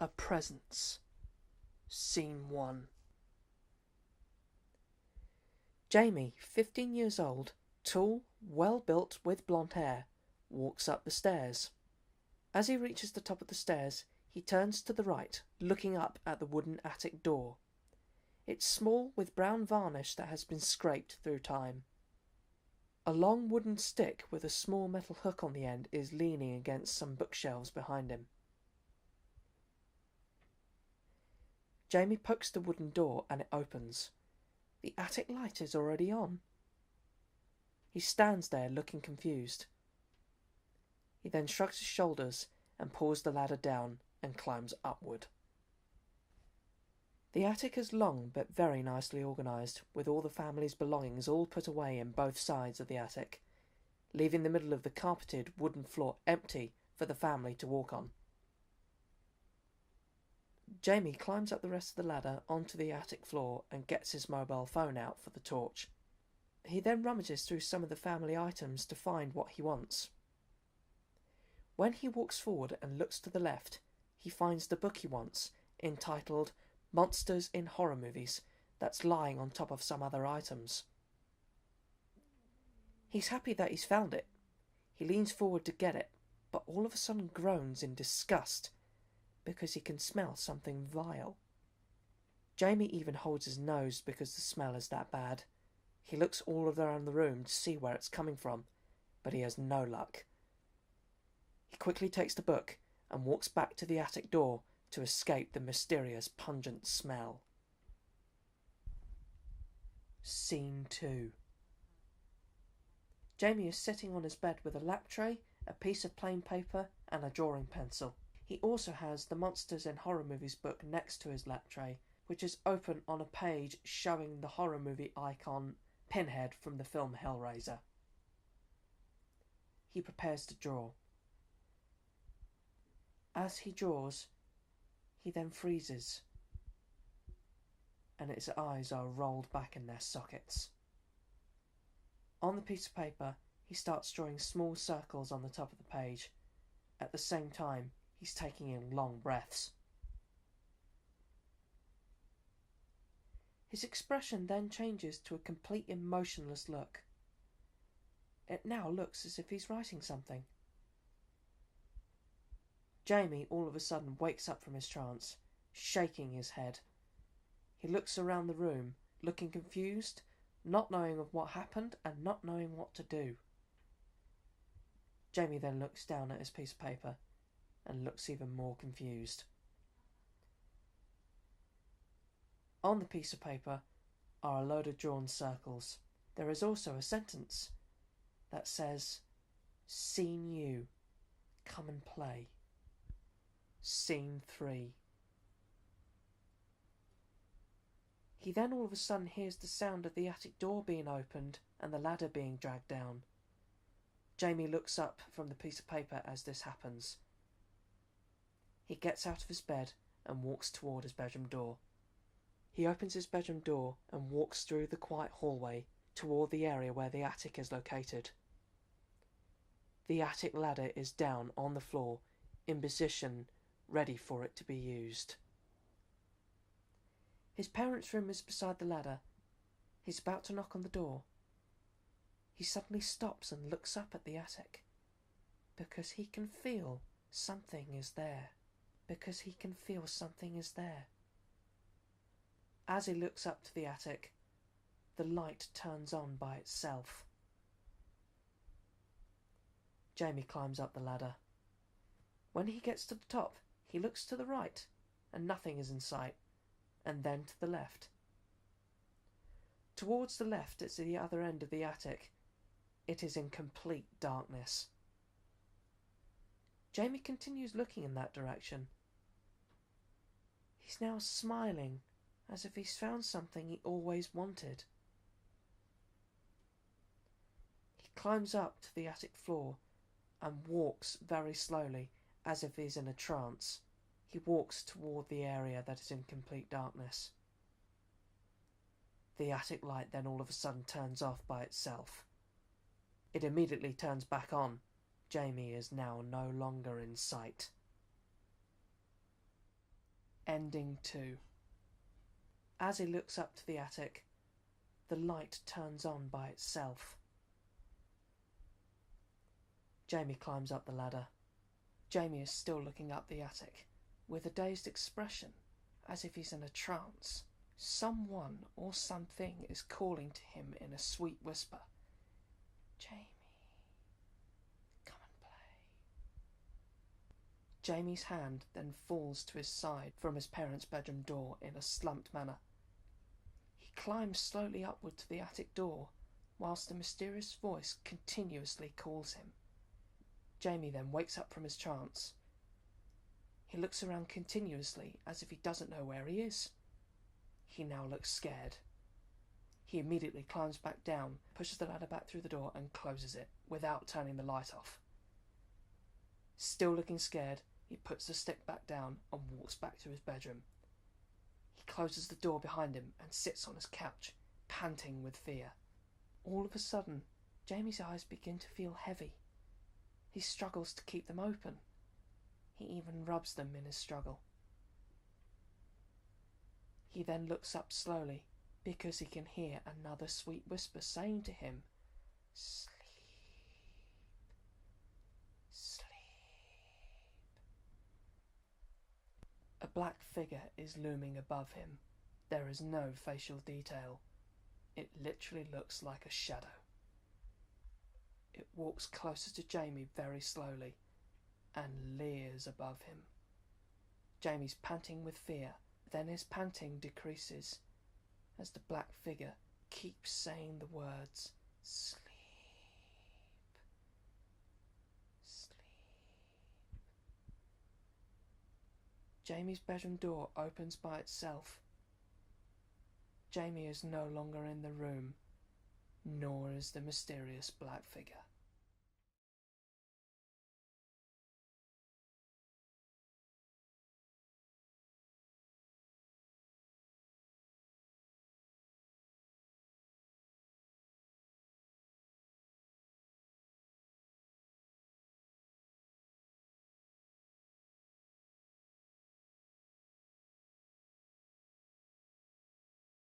A Presence. Scene 1. Jamie, 15 years old, tall, well-built with blonde hair, walks up the stairs. As he reaches the top of the stairs, he turns to the right, looking up at the wooden attic door. It's small, with brown varnish that has been scraped through time. A long wooden stick with a small metal hook on the end is leaning against some bookshelves behind him. Jamie pokes the wooden door and it opens. The attic light is already on. He stands there looking confused. He then shrugs his shoulders and pulls the ladder down and climbs upward. The attic is long but very nicely organised, with all the family's belongings all put away in both sides of the attic, leaving the middle of the carpeted wooden floor empty for the family to walk on. Jamie climbs up the rest of the ladder onto the attic floor and gets his mobile phone out for the torch. He then rummages through some of the family items to find what he wants. When he walks forward and looks to the left, he finds the book he wants, entitled Monsters in Horror Movies, that's lying on top of some other items. He's happy that he's found it. He leans forward to get it, but all of a sudden groans in disgust because he can smell something vile. Jamie even holds his nose because the smell is that bad. He looks all around the room to see where it's coming from, but he has no luck. He quickly takes the book and walks back to the attic door to escape the mysterious pungent smell. Scene 2. Jamie is sitting on his bed with a lap tray, a piece of plain paper and a drawing pencil. He also has the Monsters in Horror Movies book next to his lap tray, which is open on a page showing the horror movie icon Pinhead from the film Hellraiser. He prepares to draw. As he draws, he then freezes, and his eyes are rolled back in their sockets. On the piece of paper, he starts drawing small circles on the top of the page. At the same time, he's taking in long breaths. His expression then changes to a complete emotionless look. It now looks as if he's writing something. Jamie all of a sudden wakes up from his trance, shaking his head. He looks around the room, looking confused, not knowing of what happened and not knowing what to do. Jamie then looks down at his piece of paper and looks even more confused. On the piece of paper are a load of drawn circles. There is also a sentence that says, "Scene you, come and play." Scene 3. He then all of a sudden hears the sound of the attic door being opened and the ladder being dragged down. Jamie looks up from the piece of paper as this happens. He gets out of his bed and walks toward his bedroom door. He opens his bedroom door and walks through the quiet hallway toward the area where the attic is located. The attic ladder is down on the floor, in position, ready for it to be used. His parents' room is beside the ladder. He's about to knock on the door. He suddenly stops and looks up at the attic, because he can feel something is there. Because he can feel something is there. As he looks up to the attic, the light turns on by itself. Jamie climbs up the ladder. When he gets to the top, he looks to the right, and nothing is in sight, and then to the left. Towards the left, it's the other end of the attic. It is in complete darkness. Jamie continues looking in that direction. He's now smiling, as if he's found something he always wanted. He climbs up to the attic floor and walks very slowly, as if he's in a trance. He walks toward the area that is in complete darkness. The attic light then all of a sudden turns off by itself. It immediately turns back on. Jamie is now no longer in sight. Ending 2. As he looks up to the attic, the light turns on by itself. Jamie climbs up the ladder. Jamie is still looking up the attic, with a dazed expression, as if he's in a trance. Someone or something is calling to him in a sweet whisper. Jamie, come and play. Jamie's hand then falls to his side from his parents' bedroom door in a slumped manner. He climbs slowly upward to the attic door, whilst the mysterious voice continuously calls him. Jamie then wakes up from his trance. He looks around continuously as if he doesn't know where he is. He now looks scared. He immediately climbs back down, pushes the ladder back through the door and closes it, without turning the light off. Still looking scared, he puts the stick back down and walks back to his bedroom. He closes the door behind him and sits on his couch, panting with fear. All of a sudden, Jamie's eyes begin to feel heavy. He struggles to keep them open. He even rubs them in his struggle. He then looks up slowly, because he can hear another sweet whisper saying to him, "Sleep, sleep." A black figure is looming above him. There is no facial detail. It literally looks like a shadow. It walks closer to Jamie very slowly and leers above him. Jamie's panting with fear, then his panting decreases as the black figure keeps saying the words, "Sleep, sleep." Jamie's bedroom door opens by itself. Jamie is no longer in the room, nor is the mysterious black figure.